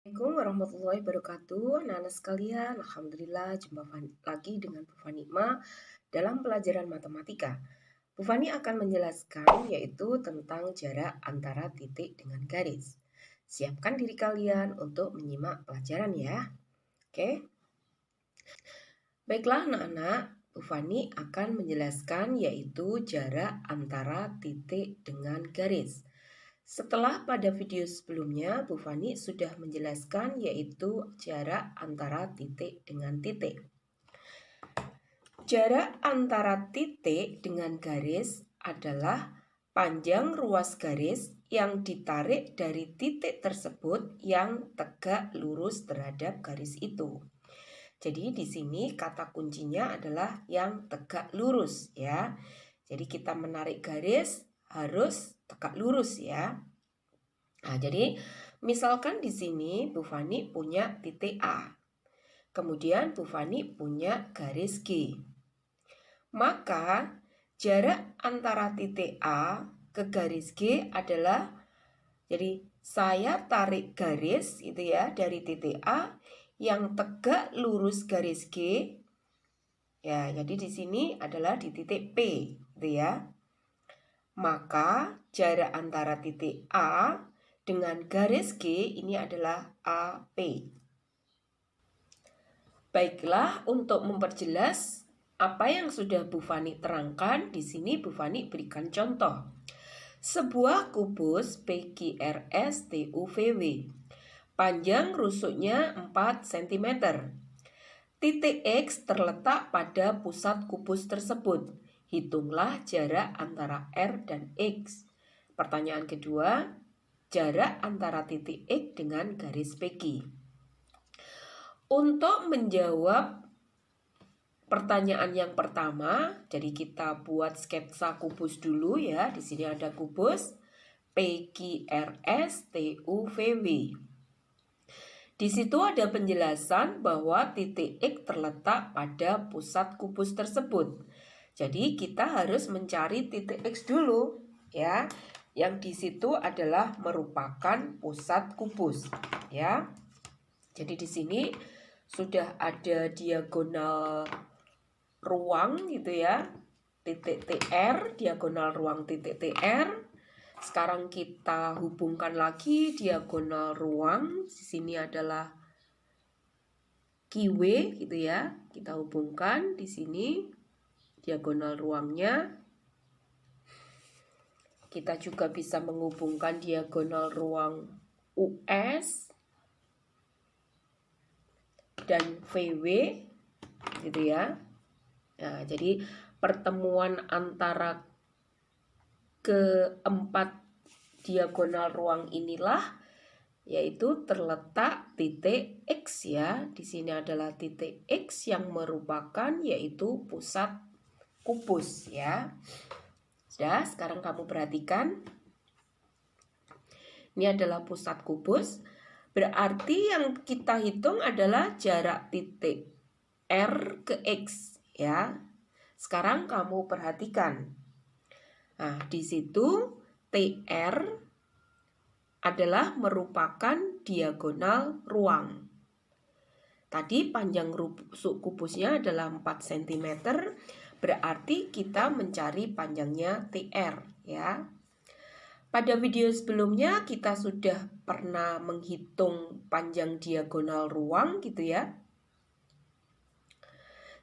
Assalamualaikum warahmatullahi wabarakatuh. Anak-anak sekalian, Alhamdulillah jumpa lagi dengan Bu Fanima dalam pelajaran matematika. Bu Fani akan menjelaskan yaitu tentang jarak antara titik dengan garis. Siapkan diri kalian untuk menyimak pelajaran ya. Oke. Baiklah anak-anak, Bu Fani akan menjelaskan yaitu jarak antara titik dengan garis. Setelah pada video sebelumnya, Bu Fani sudah menjelaskan yaitu jarak antara titik dengan titik. Jarak antara titik dengan garis adalah panjang ruas garis yang ditarik dari titik tersebut yang tegak lurus terhadap garis itu. Jadi di sini kata kuncinya adalah yang tegak lurus ya. Jadi kita menarik garis harus tegak lurus ya. Nah, jadi misalkan di sini Bu Fani punya titik A. Kemudian Bu Fani punya garis G. Maka jarak antara titik A ke garis G adalah, jadi saya tarik garis itu ya dari titik A yang tegak lurus garis G. Ya, jadi di sini adalah di titik P gitu ya. Maka jarak antara titik A dengan garis G ini adalah AP. Baiklah, untuk memperjelas apa yang sudah Bu Fani terangkan, di sini Bu Fani berikan contoh. Sebuah kubus PQRS TUVW. Panjang rusuknya 4 cm. Titik X terletak pada pusat kubus tersebut. Hitunglah jarak antara R dan X. Pertanyaan kedua, jarak antara titik X dengan garis PQ. Untuk menjawab pertanyaan yang pertama, jadi kita buat sketsa kubus dulu ya. Di sini ada kubus PQRS TUVW. Di situ ada penjelasan bahwa titik X terletak pada pusat kubus tersebut. Jadi kita harus mencari titik X dulu ya. Yang di situ adalah merupakan pusat kubus ya. Jadi di sini sudah ada diagonal ruang gitu ya. Titik TR, diagonal ruang titik TR. Sekarang kita hubungkan lagi diagonal ruang. Di sini adalah QW gitu ya. Kita hubungkan di sini diagonal ruangnya. Kita juga bisa menghubungkan diagonal ruang US dan VW gitu ya. Nah, jadi pertemuan antara keempat diagonal ruang inilah yaitu terletak titik X ya. Di sini adalah titik X yang merupakan yaitu pusat kubus ya. Sudah, sekarang kamu perhatikan. Ini adalah pusat kubus. Berarti yang kita hitung adalah jarak titik R ke X ya. Sekarang kamu perhatikan. Nah, di situ TR adalah merupakan diagonal ruang. Tadi panjang rusuk kubusnya adalah 4 cm, berarti kita mencari panjangnya TR ya. Pada video sebelumnya kita sudah pernah menghitung panjang diagonal ruang gitu ya.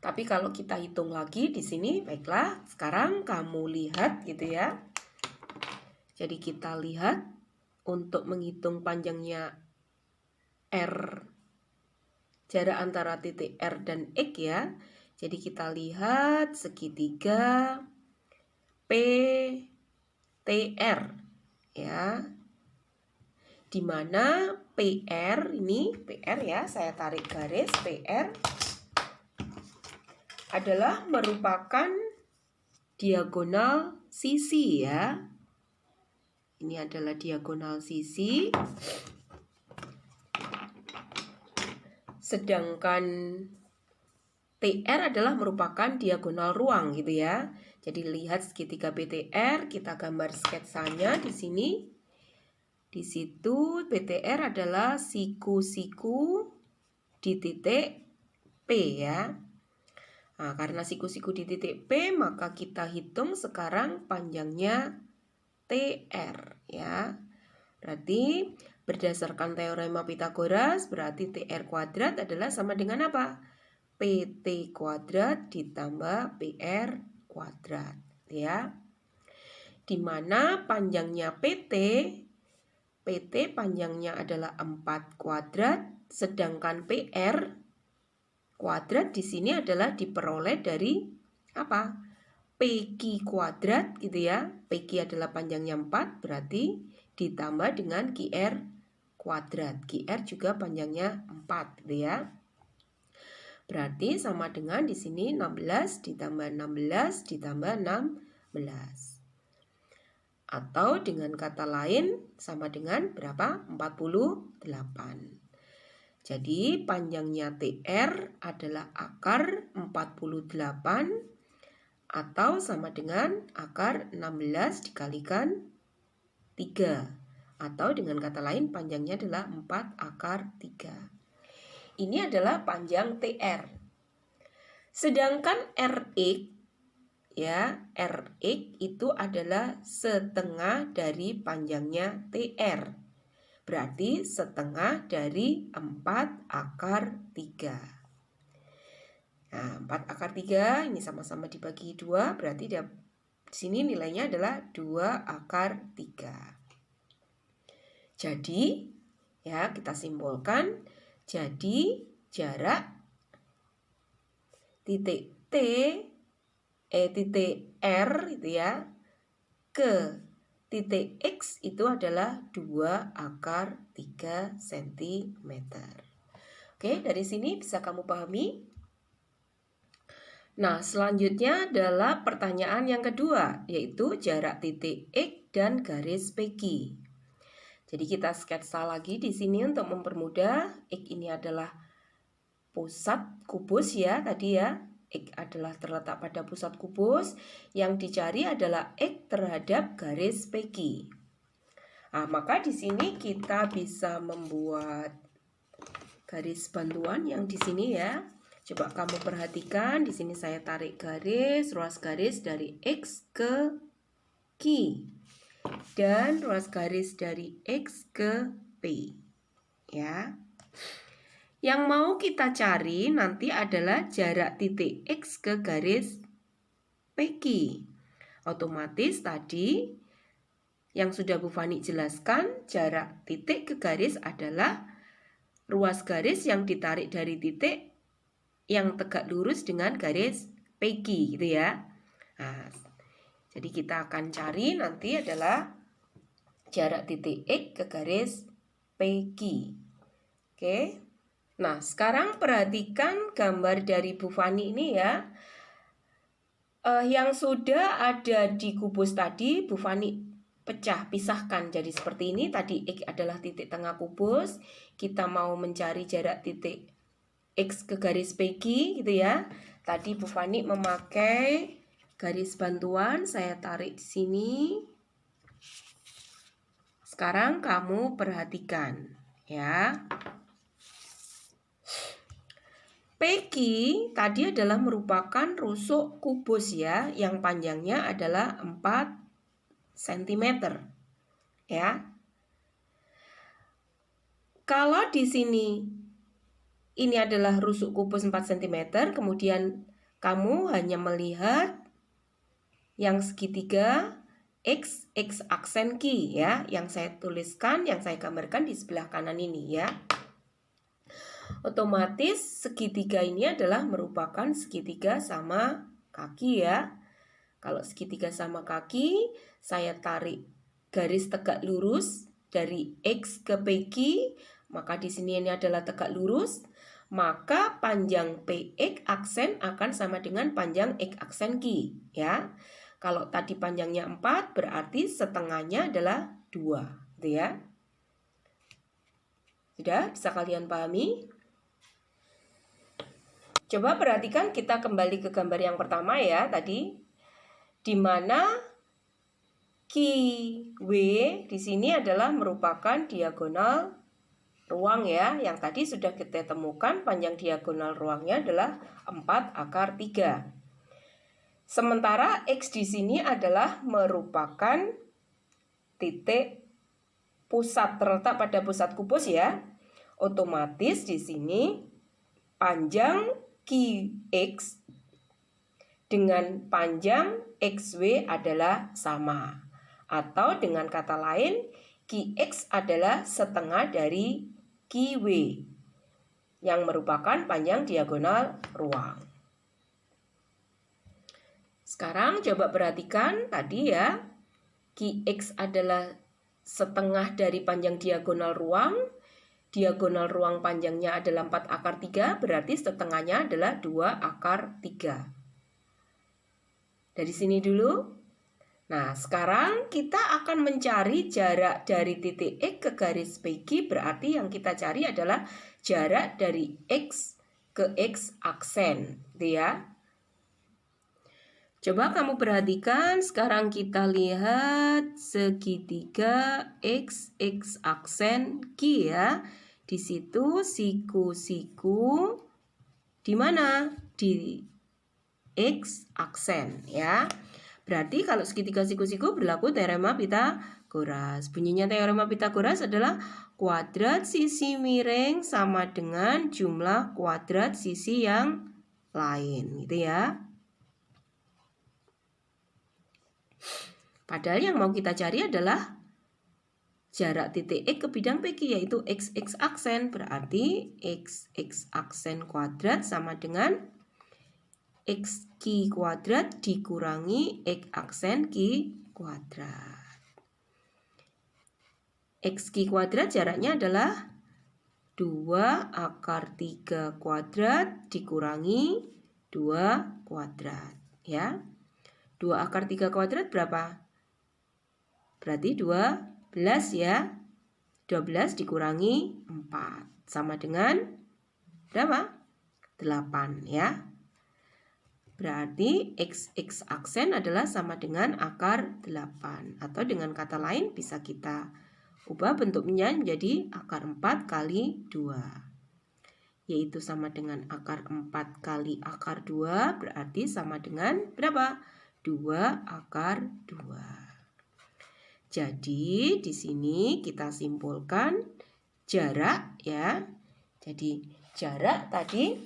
Tapi kalau kita hitung lagi di sini, baiklah, sekarang kamu lihat gitu ya. Jadi kita lihat untuk menghitung panjangnya R, jarak antara titik R dan X ya. Jadi kita lihat segitiga PTR ya. Dimana PR ini, PR ya, saya tarik garis PR adalah merupakan diagonal sisi ya. Ini adalah diagonal sisi. Sedangkan TR adalah merupakan diagonal ruang gitu ya. Jadi lihat segitiga PTR, kita gambar sketsanya di sini. Di situ PTR adalah siku-siku di titik P ya. Nah, karena siku-siku di titik P, maka kita hitung sekarang panjangnya TR ya. Berarti berdasarkan teorema Pitagoras, berarti TR kuadrat adalah sama dengan apa? PT kuadrat ditambah PR kuadrat ya. Di mana panjangnya PT panjangnya adalah 4 kuadrat, sedangkan PR kuadrat di sini adalah diperoleh dari apa? PQ kuadrat gitu ya. PQ adalah panjangnya 4, berarti ditambah dengan QR kuadrat. QR juga panjangnya 4 gitu ya. Berarti sama dengan di sini 16 ditambah 16 ditambah 16. Atau dengan kata lain sama dengan berapa? 48. Jadi panjangnya TR adalah akar 48 atau sama dengan akar 16 dikalikan 3. Atau dengan kata lain panjangnya adalah 4 akar 3. Ini adalah panjang TR. Sedangkan RX ya, RX itu adalah setengah dari panjangnya TR. Berarti setengah dari 4 akar 3. Nah, 4 akar 3 ini sama-sama dibagi 2, berarti di sini nilainya adalah 2 akar 3. Jadi, ya kita simpulkan, jadi jarak titik titik R itu ya ke titik X itu adalah 2 akar 3 cm. Oke, dari sini bisa kamu pahami? Nah, selanjutnya adalah pertanyaan yang kedua, yaitu jarak titik X dan garis PQ. Jadi kita sketsa lagi di sini untuk mempermudah. X ini adalah pusat kubus ya tadi ya. X adalah terletak pada pusat kubus, yang dicari adalah X terhadap garis PQ. Nah, maka di sini kita bisa membuat garis bantuan yang di sini ya. Coba kamu perhatikan, di sini saya tarik garis, ruas garis dari X ke Q dan ruas garis dari X ke P. Ya. Yang mau kita cari nanti adalah jarak titik X ke garis PQ. Otomatis tadi yang sudah Bu Fani jelaskan, jarak titik ke garis adalah ruas garis yang ditarik dari titik yang tegak lurus dengan garis PQ gitu ya. Nah, jadi kita akan cari nanti adalah jarak titik X ke garis PQ. Oke. Nah, sekarang perhatikan gambar dari Bu Fani ini ya. Yang sudah ada di kubus tadi, Bu Fani pisahkan jadi seperti ini. Tadi X adalah titik tengah kubus. Kita mau mencari jarak titik X ke garis PQ gitu ya. Tadi Bu Fani memakai garis bantuan, saya tarik di sini. Sekarang kamu perhatikan ya. PQ tadi adalah merupakan rusuk kubus ya, yang panjangnya adalah 4 cm ya. Kalau di sini ini adalah rusuk kubus 4 cm, kemudian kamu hanya melihat yang segitiga X aksen Q ya, yang saya tuliskan, yang saya gambarkan di sebelah kanan ini ya. Otomatis segitiga ini adalah merupakan segitiga sama kaki ya. Kalau segitiga sama kaki, saya tarik garis tegak lurus dari X ke PQ, maka di sini ini adalah tegak lurus, maka panjang PX aksen akan sama dengan panjang X aksen Q ya. Kalau tadi panjangnya 4, berarti setengahnya adalah 2 gitu ya. Sudah bisa kalian pahami? Coba perhatikan, kita kembali ke gambar yang pertama ya tadi, di mana QW di sini adalah merupakan diagonal ruang ya. Yang tadi sudah kita temukan panjang diagonal ruangnya adalah 4 akar 3. Sementara X di sini adalah merupakan titik pusat, terletak pada pusat kubus ya. Otomatis di sini panjang QX dengan panjang XW adalah sama. Atau dengan kata lain, QX adalah setengah dari QW yang merupakan panjang diagonal ruang. Sekarang coba perhatikan tadi ya, QX adalah setengah dari panjang diagonal ruang. Diagonal ruang panjangnya adalah 4 akar 3, berarti setengahnya adalah 2 akar 3. Dari sini dulu. Nah, sekarang kita akan mencari jarak dari titik X ke garis PQ, berarti yang kita cari adalah jarak dari X ke X aksen, gitu ya. Coba kamu perhatikan, sekarang kita lihat segitiga X aksen Q ya. Di situ siku-siku di mana? Di X aksen ya. Berarti kalau segitiga siku-siku berlaku teorema Pitagoras. Bunyinya teorema Pitagoras adalah kuadrat sisi miring sama dengan jumlah kuadrat sisi yang lain, gitu ya. Padahal yang mau kita cari adalah jarak titik X ke bidang PQ, yaitu X aksen. Berarti X aksen kuadrat sama dengan X Q kuadrat dikurangi X aksen Q kuadrat. X Q kuadrat jaraknya adalah 2 akar 3 kuadrat dikurangi 2 kuadrat ya. 2 akar 3 kuadrat berapa? Berarti 12 ya. 12 dikurangi 4 sama dengan berapa? 8 ya. Berarti X aksen adalah sama dengan akar 8. Atau dengan kata lain bisa kita ubah bentuknya menjadi akar 4 kali 2. Yaitu sama dengan akar 4 kali akar 2 berarti sama dengan berapa? 2 akar 2. Jadi di sini kita simpulkan jarak ya. Jadi jarak tadi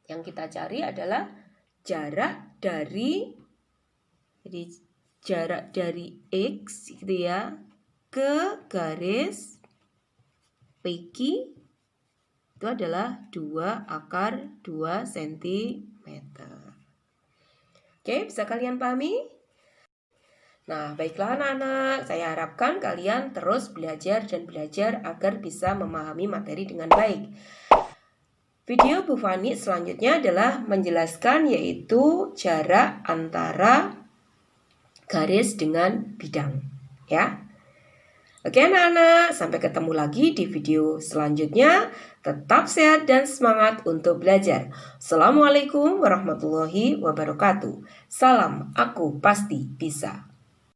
yang kita cari adalah jarak dari X gitu ya ke garis PQ itu adalah 2 akar 2 cm. Oke, bisa kalian pahami? Nah, baiklah anak-anak, saya harapkan kalian terus belajar dan belajar agar bisa memahami materi dengan baik. Video Bu Fani selanjutnya adalah menjelaskan yaitu jarak antara garis dengan bidang ya. Oke anak-anak, sampai ketemu lagi di video selanjutnya. Tetap sehat dan semangat untuk belajar. Assalamualaikum warahmatullahi wabarakatuh. Salam, aku pasti bisa.